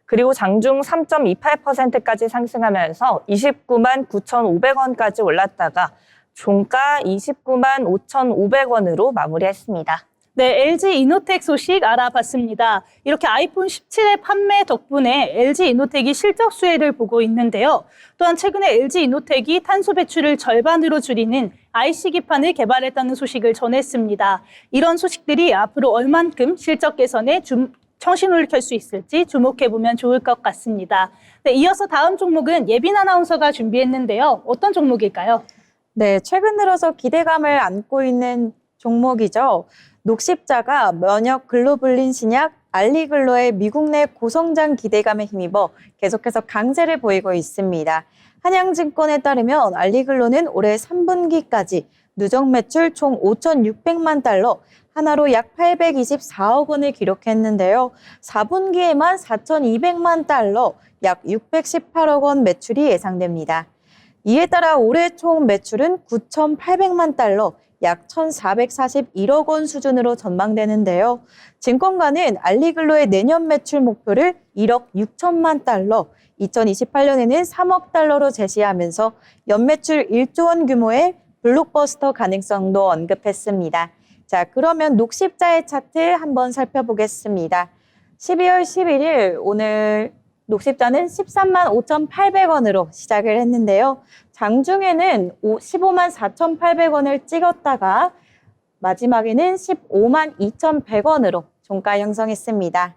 그리고 장중 3.28%까지 상승하면서 29만 9,500원까지 올랐다가 종가 29만 5,500원으로 마무리했습니다. 네, LG이노텍 소식 알아봤습니다. 이렇게 아이폰 17의 판매 덕분에 LG이노텍이 실적 수혜를 보고 있는데요. 또한 최근에 LG이노텍이 탄소 배출을 절반으로 줄이는 IC 기판을 개발했다는 소식을 전했습니다. 이런 소식들이 앞으로 얼만큼 실적 개선에 청신호를 켤 수 있을지 주목해보면 좋을 것 같습니다. 네, 이어서 다음 종목은 예빈 아나운서가 준비했는데요. 어떤 종목일까요? 네, 최근 들어서 기대감을 안고 있는 종목이죠. 녹십자가 면역 글로불린 신약 알리글로의 미국 내 고성장 기대감에 힘입어 계속해서 강세를 보이고 있습니다. 한양증권에 따르면 알리글로는 올해 3분기까지 누적 매출 총 5,600만 달러, 하나로 약 824억 원을 기록했는데요. 4분기에만 4,200만 달러, 약 618억 원 매출이 예상됩니다. 이에 따라 올해 총 매출은 9,800만 달러, 약 1,441억 원 수준으로 전망되는데요. 증권가는 알리글로의 내년 매출 목표를 1억 6천만 달러, 2028년에는 3억 달러로 제시하면서 연매출 1조 원 규모의 블록버스터 가능성도 언급했습니다. 자, 그러면 녹십자의 차트 한번 살펴보겠습니다. 12월 11일 오늘 녹십자는 13만 5,800원으로 시작을 했는데요. 장중에는 15만 4,800원을 찍었다가 마지막에는 15만 2,100원으로 종가 형성했습니다.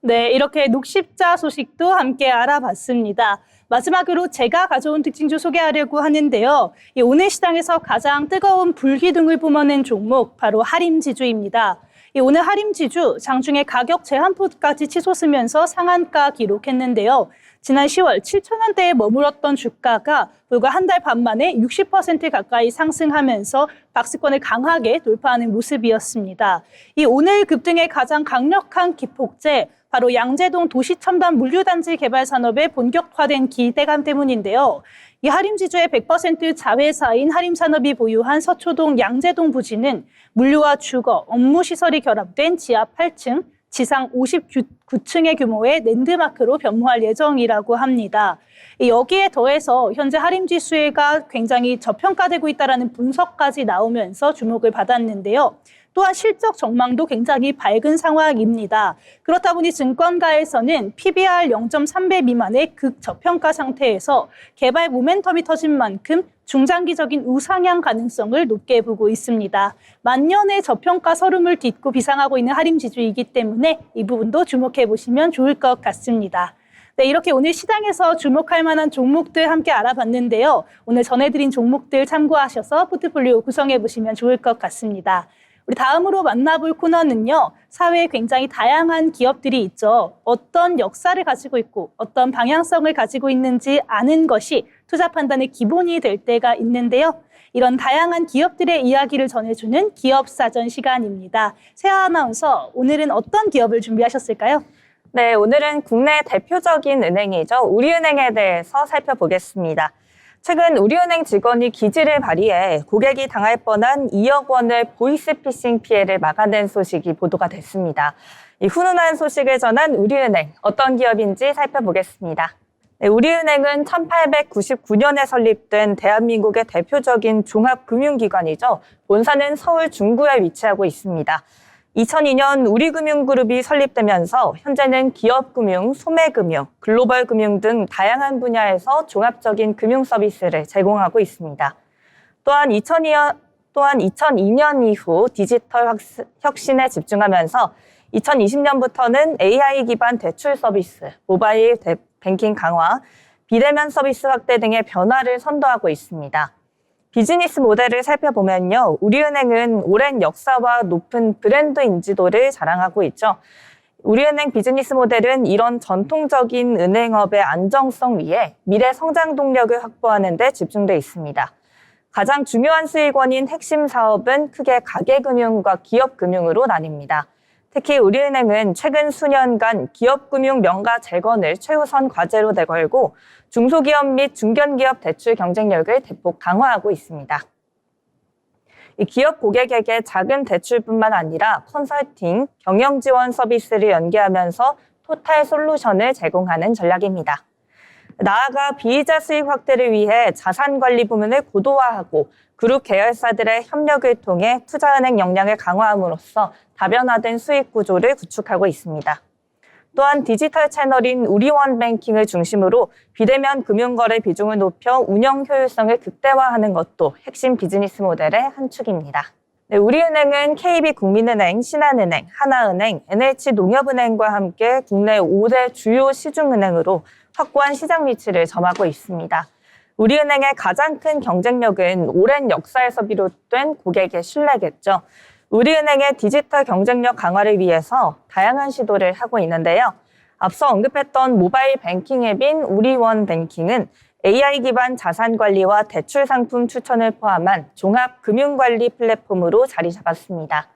네, 이렇게 녹십자 소식도 함께 알아봤습니다. 마지막으로 제가 가져온 특징주 소개하려고 하는데요. 오늘 시장에서 가장 뜨거운 불기둥을 뿜어낸 종목, 바로 하림지주입니다. 오늘 하림지주 장중에 가격 제한폭까지 치솟으면서 상한가 기록했는데요. 지난 10월 7,000원대에 머물렀던 주가가 불과 한 달 반 만에 60% 가까이 상승하면서 박스권을 강하게 돌파하는 모습이었습니다. 이 오늘 급등의 가장 강력한 기폭제, 바로 양재동 도시첨단 물류단지 개발 산업의 본격화된 기대감 때문인데요. 이 하림지주의 100% 자회사인 하림산업이 보유한 서초동 양재동 부지는 물류와 주거, 업무시설이 결합된 지하 8층, 지상 59층의 규모의 랜드마크로 변모할 예정이라고 합니다. 여기에 더해서 현재 하림지수가 굉장히 저평가되고 있다는 분석까지 나오면서 주목을 받았는데요. 또한 실적 전망도 굉장히 밝은 상황입니다. 그렇다 보니 증권가에서는 PBR 0.3배 미만의 극저평가 상태에서 개발 모멘텀이 터진 만큼 중장기적인 우상향 가능성을 높게 보고 있습니다. 만년의 저평가 서름을 딛고 비상하고 있는 하림지주이기 때문에 이 부분도 주목해 보시면 좋을 것 같습니다. 네, 이렇게 오늘 시장에서 주목할 만한 종목들 함께 알아봤는데요. 오늘 전해드린 종목들 참고하셔서 포트폴리오 구성해 보시면 좋을 것 같습니다. 우리 다음으로 만나볼 코너는요. 사회에 굉장히 다양한 기업들이 있죠. 어떤 역사를 가지고 있고 어떤 방향성을 가지고 있는지 아는 것이 투자 판단의 기본이 될 때가 있는데요. 이런 다양한 기업들의 이야기를 전해주는 기업사전 시간입니다. 세아 아나운서, 오늘은 어떤 기업을 준비하셨을까요? 네, 오늘은 국내 대표적인 은행이죠. 우리은행에 대해서 살펴보겠습니다. 최근 우리은행 직원이 기지를 발휘해 고객이 당할 뻔한 2억 원의 보이스피싱 피해를 막아낸 소식이 보도가 됐습니다. 이 훈훈한 소식을 전한 우리은행, 어떤 기업인지 살펴보겠습니다. 네, 우리은행은 1899년에 설립된 대한민국의 대표적인 종합금융기관이죠. 본사는 서울 중구에 위치하고 있습니다. 2002년 우리금융그룹이 설립되면서 현재는 기업금융, 소매금융, 글로벌금융 등 다양한 분야에서 종합적인 금융 서비스를 제공하고 있습니다. 또한 2002년 이후 디지털 혁신에 집중하면서 2020년부터는 AI 기반 대출 서비스, 모바일 뱅킹 강화, 비대면 서비스 확대 등의 변화를 선도하고 있습니다. 비즈니스 모델을 살펴보면요. 우리은행은 오랜 역사와 높은 브랜드 인지도를 자랑하고 있죠. 우리은행 비즈니스 모델은 이런 전통적인 은행업의 안정성 위에 미래 성장 동력을 확보하는 데 집중돼 있습니다. 가장 중요한 수익원인 핵심 사업은 크게 가계금융과 기업금융으로 나뉩니다. 특히 우리은행은 최근 수년간 기업금융 명가 재건을 최우선 과제로 내걸고 중소기업 및 중견기업 대출 경쟁력을 대폭 강화하고 있습니다. 이 기업 고객에게 작은 대출뿐만 아니라 컨설팅, 경영 지원 서비스를 연계하면서 토탈 솔루션을 제공하는 전략입니다. 나아가 비이자 수익 확대를 위해 자산관리 부문을 고도화하고 그룹 계열사들의 협력을 통해 투자은행 역량을 강화함으로써 다변화된 수익 구조를 구축하고 있습니다. 또한 디지털 채널인 우리원뱅킹을 중심으로 비대면 금융거래 비중을 높여 운영 효율성을 극대화하는 것도 핵심 비즈니스 모델의 한 축입니다. 네, 우리은행은 KB국민은행, 신한은행, 하나은행, NH농협은행과 함께 국내 5대 주요 시중은행으로 확고한 시장 위치를 점하고 있습니다. 우리은행의 가장 큰 경쟁력은 오랜 역사에서 비롯된 고객의 신뢰겠죠. 우리은행의 디지털 경쟁력 강화를 위해서 다양한 시도를 하고 있는데요. 앞서 언급했던 모바일 뱅킹 앱인 우리원뱅킹은 AI 기반 자산 관리와 대출 상품 추천을 포함한 종합 금융관리 플랫폼으로 자리 잡았습니다.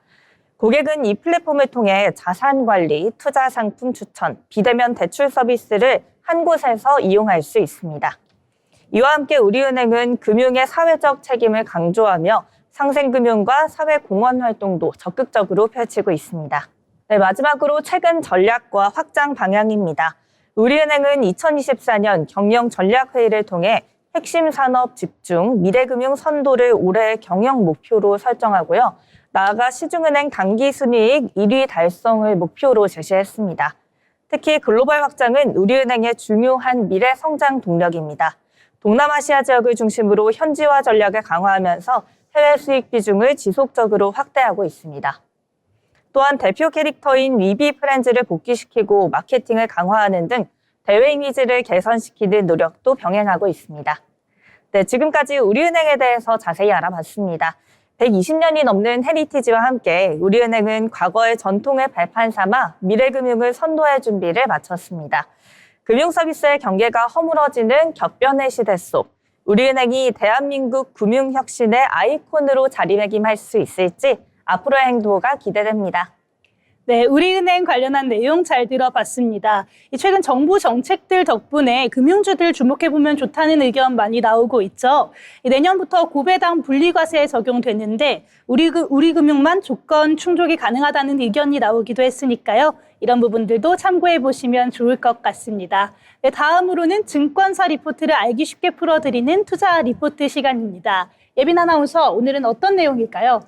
고객은 이 플랫폼을 통해 자산 관리, 투자 상품 추천, 비대면 대출 서비스를 한 곳에서 이용할 수 있습니다. 이와 함께 우리은행은 금융의 사회적 책임을 강조하며 상생금융과 사회공헌 활동도 적극적으로 펼치고 있습니다. 네, 마지막으로 최근 전략과 확장 방향입니다. 우리은행은 2024년 경영 전략회의를 통해 핵심 산업 집중, 미래금융 선도를 올해의 경영 목표로 설정하고요. 나아가 시중은행 당기순이익 1위 달성을 목표로 제시했습니다. 특히 글로벌 확장은 우리은행의 중요한 미래 성장 동력입니다. 동남아시아 지역을 중심으로 현지화 전략을 강화하면서 해외 수익 비중을 지속적으로 확대하고 있습니다. 또한 대표 캐릭터인 위비 프렌즈를 복귀시키고 마케팅을 강화하는 등 대외 이미지를 개선시키는 노력도 병행하고 있습니다. 네, 지금까지 우리은행에 대해서 자세히 알아봤습니다. 120년이 넘는 헤리티지와 함께 우리은행은 과거의 전통의 발판 삼아 미래금융을 선도할 준비를 마쳤습니다. 금융서비스의 경계가 허물어지는 격변의 시대 속 우리은행이 대한민국 금융혁신의 아이콘으로 자리매김할 수 있을지 앞으로의 행보가 기대됩니다. 네, 우리은행 관련한 내용 잘 들어봤습니다. 최근 정부 정책들 덕분에 금융주들 주목해보면 좋다는 의견 많이 나오고 있죠. 내년부터 고배당 분리과세 적용되는데 우리금융만 조건 충족이 가능하다는 의견이 나오기도 했으니까요. 이런 부분들도 참고해보시면 좋을 것 같습니다. 네, 다음으로는 증권사 리포트를 알기 쉽게 풀어드리는 투자 리포트 시간입니다. 예빈 아나운서, 오늘은 어떤 내용일까요?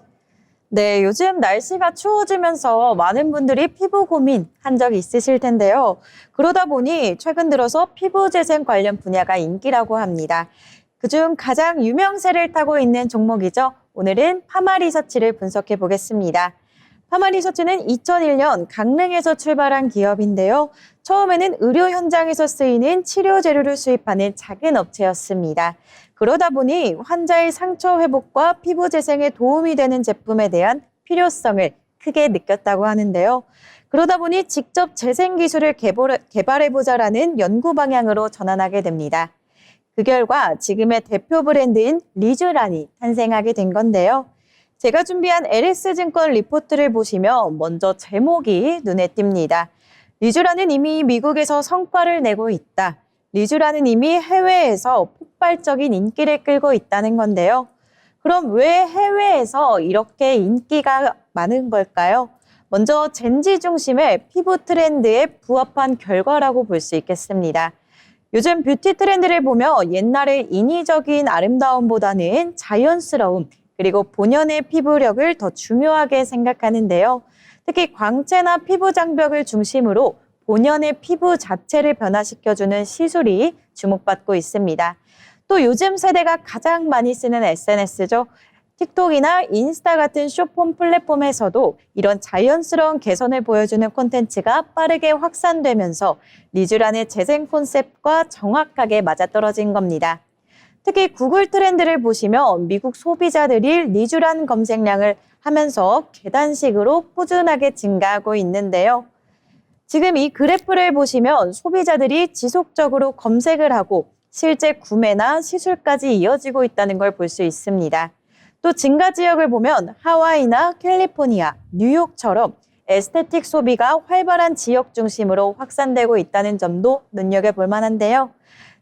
네, 요즘 날씨가 추워지면서 많은 분들이 피부 고민 한 적 있으실 텐데요. 그러다 보니 최근 들어서 피부 재생 관련 분야가 인기라고 합니다. 그중 가장 유명세를 타고 있는 종목이죠. 오늘은 파마리서치를 분석해 보겠습니다. 파마리서치는 2001년 강릉에서 출발한 기업인데요. 처음에는 의료 현장에서 쓰이는 치료 재료를 수입하는 작은 업체였습니다. 그러다 보니 환자의 상처 회복과 피부 재생에 도움이 되는 제품에 대한 필요성을 크게 느꼈다고 하는데요. 그러다 보니 직접 재생 기술을 개발해보자라는 연구 방향으로 전환하게 됩니다. 그 결과 지금의 대표 브랜드인 리쥬란이 탄생하게 된 건데요. 제가 준비한 LS증권 리포트를 보시면 먼저 제목이 눈에 띕니다. 리쥬란은 이미 미국에서 성과를 내고 있다. 리쥬란은 이미 해외에서 폭발적인 인기를 끌고 있다는 건데요. 그럼 왜 해외에서 이렇게 인기가 많은 걸까요? 먼저 젠지 중심의 피부 트렌드에 부합한 결과라고 볼 수 있겠습니다. 요즘 뷰티 트렌드를 보면 옛날의 인위적인 아름다움보다는 자연스러움, 그리고 본연의 피부력을 더 중요하게 생각하는데요. 특히 광채나 피부 장벽을 중심으로 본연의 피부 자체를 변화시켜주는 시술이 주목받고 있습니다. 또 요즘 세대가 가장 많이 쓰는 SNS죠. 틱톡이나 인스타 같은 숏폼 플랫폼에서도 이런 자연스러운 개선을 보여주는 콘텐츠가 빠르게 확산되면서 리쥬란의 재생 콘셉트과 정확하게 맞아떨어진 겁니다. 특히 구글 트렌드를 보시면 미국 소비자들이 리쥬란 검색량을 하면서 계단식으로 꾸준하게 증가하고 있는데요. 지금 이 그래프를 보시면 소비자들이 지속적으로 검색을 하고 실제 구매나 시술까지 이어지고 있다는 걸 볼 수 있습니다. 또 증가 지역을 보면 하와이나 캘리포니아, 뉴욕처럼 에스테틱 소비가 활발한 지역 중심으로 확산되고 있다는 점도 눈여겨볼 만한데요.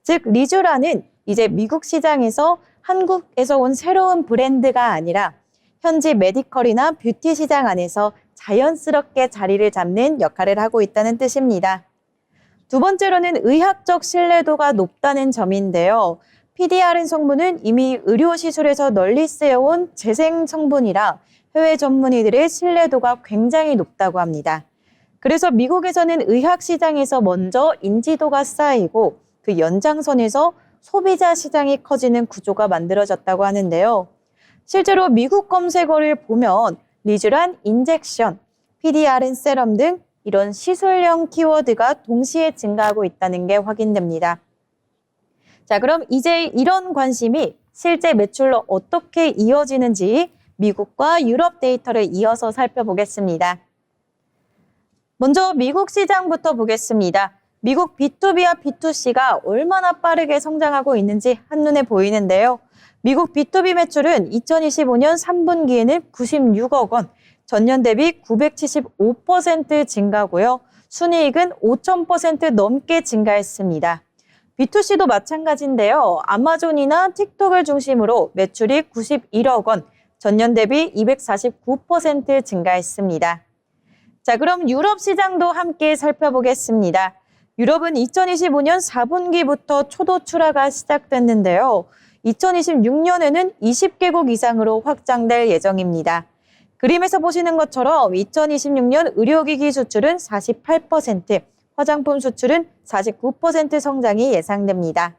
즉 리쥬란은 이제 미국 시장에서 한국에서 온 새로운 브랜드가 아니라 현지 메디컬이나 뷰티 시장 안에서 자연스럽게 자리를 잡는 역할을 하고 있다는 뜻입니다. 두 번째로는 의학적 신뢰도가 높다는 점인데요. PDRN 성분은 이미 의료시술에서 널리 쓰여온 재생 성분이라 해외 전문의들의 신뢰도가 굉장히 높다고 합니다. 그래서 미국에서는 의학 시장에서 먼저 인지도가 쌓이고 그 연장선에서 소비자 시장이 커지는 구조가 만들어졌다고 하는데요. 실제로 미국 검색어를 보면 리쥬란 인젝션, PDRN 세럼 등 이런 시술형 키워드가 동시에 증가하고 있다는 게 확인됩니다. 자, 그럼 이제 이런 관심이 실제 매출로 어떻게 이어지는지 미국과 유럽 데이터를 이어서 살펴보겠습니다. 먼저 미국 시장부터 보겠습니다. 미국 B2B와 B2C가 얼마나 빠르게 성장하고 있는지 한눈에 보이는데요. 미국 B2B 매출은 2025년 3분기에는 96억 원, 전년 대비 975% 증가고요. 순이익은 5,000% 넘게 증가했습니다. B2C도 마찬가지인데요. 아마존이나 틱톡을 중심으로 매출이 91억 원, 전년 대비 249% 증가했습니다. 자, 그럼 유럽 시장도 함께 살펴보겠습니다. 유럽은 2025년 4분기부터 초도 출하가 시작됐는데요. 2026년에는 20개국 이상으로 확장될 예정입니다. 그림에서 보시는 것처럼 2026년 의료기기 수출은 48%, 화장품 수출은 49% 성장이 예상됩니다.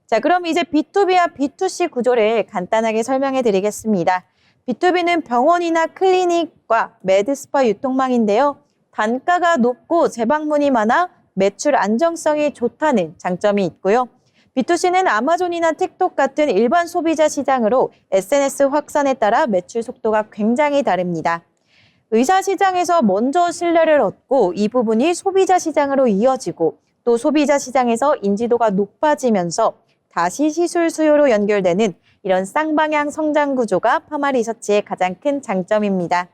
자, 그럼 이제 B2B와 B2C 구조를 간단하게 설명해 드리겠습니다. B2B는 병원이나 클리닉과 메드스파 유통망인데요. 단가가 높고 재방문이 많아 매출 안정성이 좋다는 장점이 있고요. B2C는 아마존이나 틱톡 같은 일반 소비자 시장으로 SNS 확산에 따라 매출 속도가 굉장히 다릅니다. 의사 시장에서 먼저 신뢰를 얻고 이 부분이 소비자 시장으로 이어지고 또 소비자 시장에서 인지도가 높아지면서 다시 시술 수요로 연결되는 이런 쌍방향 성장 구조가 파마리서치의 가장 큰 장점입니다.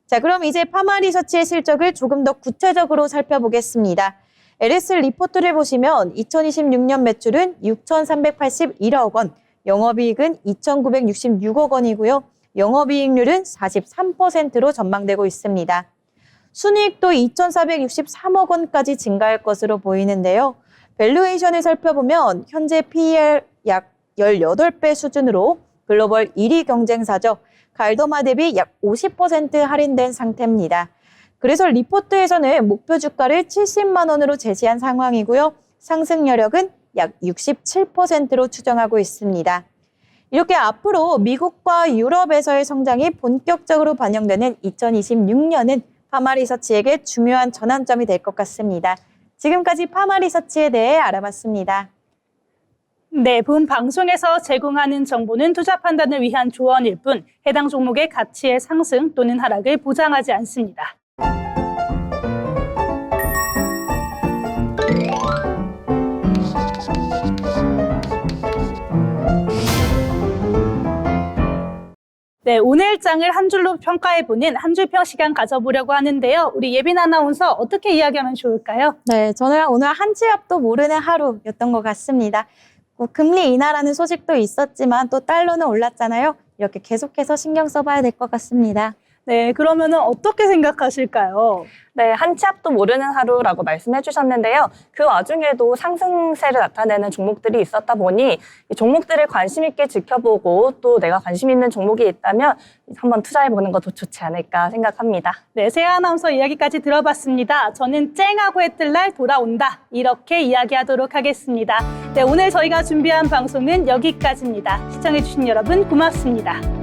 자, 그럼 이제 파마리서치의 실적을 조금 더 구체적으로 살펴보겠습니다. LS 리포트를 보시면 2026년 매출은 6,381억 원, 영업이익은 2,966억 원이고요. 영업이익률은 43%로 전망되고 있습니다. 순이익도 2,463억 원까지 증가할 것으로 보이는데요. 밸류에이션을 살펴보면 현재 PER 약 18배 수준으로 글로벌 1위 경쟁사죠. 갈더마 대비 약 50% 할인된 상태입니다. 그래서 리포트에서는 목표 주가를 70만 원으로 제시한 상황이고요. 상승 여력은 약 67%로 추정하고 있습니다. 이렇게 앞으로 미국과 유럽에서의 성장이 본격적으로 반영되는 2026년은 파마리서치에게 중요한 전환점이 될 것 같습니다. 지금까지 파마리서치에 대해 알아봤습니다. 네, 본 방송에서 제공하는 정보는 투자 판단을 위한 조언일 뿐 해당 종목의 가치의 상승 또는 하락을 보장하지 않습니다. 네, 오늘 장을 한 줄로 평가해보는 한 줄평 시간 가져보려고 하는데요. 우리 예빈 아나운서 어떻게 이야기하면 좋을까요? 네, 저는 오늘 한치 앞도 모르는 하루였던 것 같습니다. 금리 인하라는 소식도 있었지만 또 달러는 올랐잖아요. 이렇게 계속해서 신경 써봐야 될 것 같습니다. 네, 그러면은 어떻게 생각하실까요? 네, 한치 앞도 모르는 하루라고 말씀해 주셨는데요. 그 와중에도 상승세를 나타내는 종목들이 있었다 보니 이 종목들을 관심 있게 지켜보고 또 내가 관심 있는 종목이 있다면 한번 투자해보는 것도 좋지 않을까 생각합니다. 네, 세아 아나운서 이야기까지 들어봤습니다. 저는 쨍하고 해뜰 날 돌아온다. 이렇게 이야기하도록 하겠습니다. 네, 오늘 저희가 준비한 방송은 여기까지입니다. 시청해주신 여러분 고맙습니다.